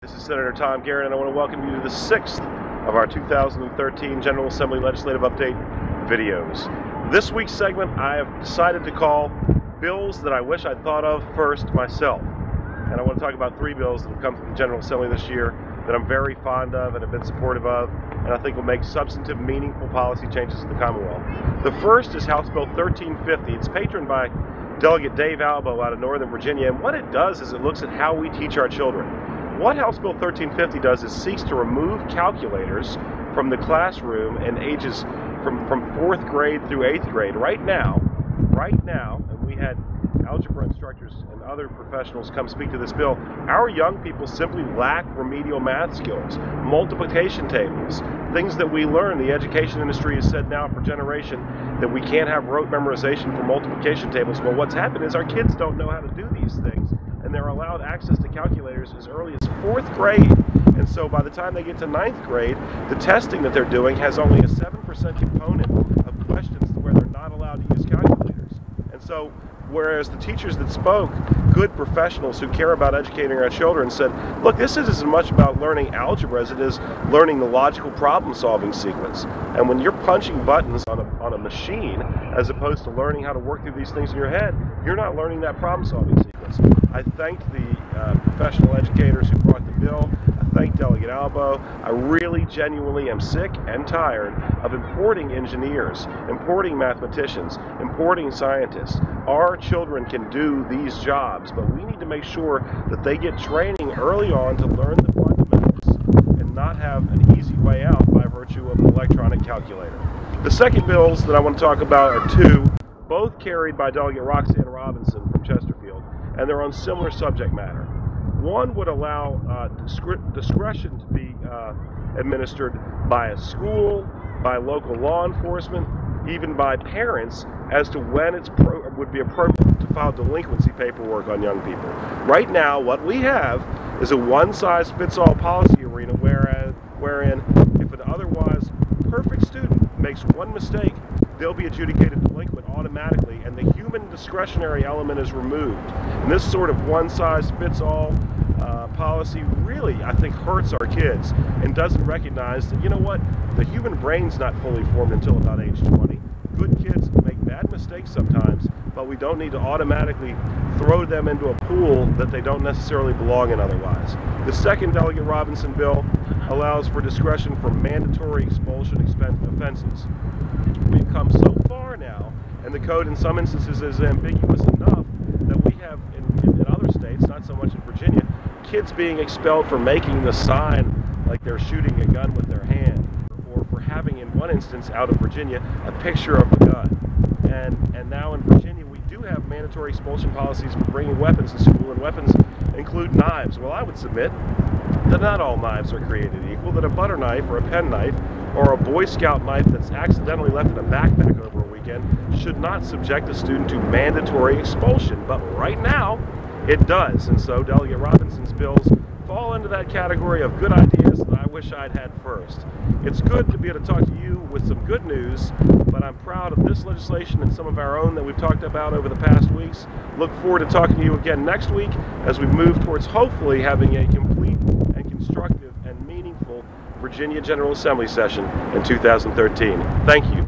This is Senator Tom Garrett, and I want to welcome you to the 6th of our 2013 General Assembly Legislative Update videos. This week's segment I have decided to call Bills That I Wish I'd Thought of First Myself. And I want to talk about 3 bills that have come from the General Assembly this year that I'm very fond of and have been supportive of, and I think will make substantive, meaningful policy changes in the Commonwealth. The first is House Bill 1350. It's patroned by Delegate Dave Albo out of Northern Virginia, and what it does is it looks at how we teach our children. What House Bill 1350 does is seeks to remove calculators from the classroom in ages from 4th grade through 8th grade. Right now, and we had algebra instructors and other professionals come speak to this bill, our young people simply lack remedial math skills, multiplication tables, things that we learn. The education industry has said now for generation that we can't have rote memorization for multiplication tables. Well, what's happened is our kids don't know how to do these things, and they're allowed access to calculators as early as 4th grade. And so by the time they get to 9th grade, the testing that they're doing has only a 7% component of questions where they're not allowed to use calculators. And so whereas the teachers that spoke, good professionals who care about educating our children, said, look, this is as much about learning algebra as it is learning the logical problem-solving sequence. And when you're punching buttons on a machine, as opposed to learning how to work through these things in your head, you're not learning that problem-solving sequence. I thanked the professional educators who brought the bill. I thank Delegate Albo. I really genuinely am sick and tired of importing engineers, importing mathematicians, importing scientists. Our children can do these jobs, but we need to make sure that they get training early on to learn the fundamentals and not have an easy way out by virtue of an electronic calculator. The second bills that I want to talk about are 2, both carried by Delegate Roxanne Robinson from Chesterfield, and they're on similar subject matter. One would allow discretion to be administered by a school, by local law enforcement, even by parents as to when it would be appropriate to file delinquency paperwork on young people. Right now, what we have is a one-size-fits-all policy arena wherein if an otherwise perfect student makes one mistake, they'll be adjudicated delinquent automatically, and the human discretionary element is removed. And this sort of one-size-fits-all policy really, I think, hurts our kids and doesn't recognize that, you know what, the human brain's not fully formed until about age 20. Good kids make bad mistakes sometimes, but we don't need to automatically throw them into a pool that they don't necessarily belong in otherwise. The second Delegate Robinson bill allows for discretion for mandatory expulsion offenses. We've come so far now, and the code in some instances is ambiguous enough that we have in other states, not so much in Virginia, kids being expelled for making the sign like they're shooting a gun with their hand, or for having, in one instance out of Virginia, a picture of the gun. And now in Virginia we do have mandatory expulsion policies for bringing weapons to school, and weapons include knives. Well, I would submit that not all knives are created equal, that a butter knife or a pen knife or a Boy Scout knife that's accidentally left in a backpack over a weekend should not subject a student to mandatory expulsion. But right now, it does. And so Delegate Robinson's bills fall into that category of good ideas that I wish I'd had first. It's good to be able to talk to you with some good news, but I'm proud of this legislation and some of our own that we've talked about over the past weeks. Look forward to talking to you again next week as we move towards hopefully having a complete and constructive and meaningful Virginia General Assembly session in 2013. Thank you.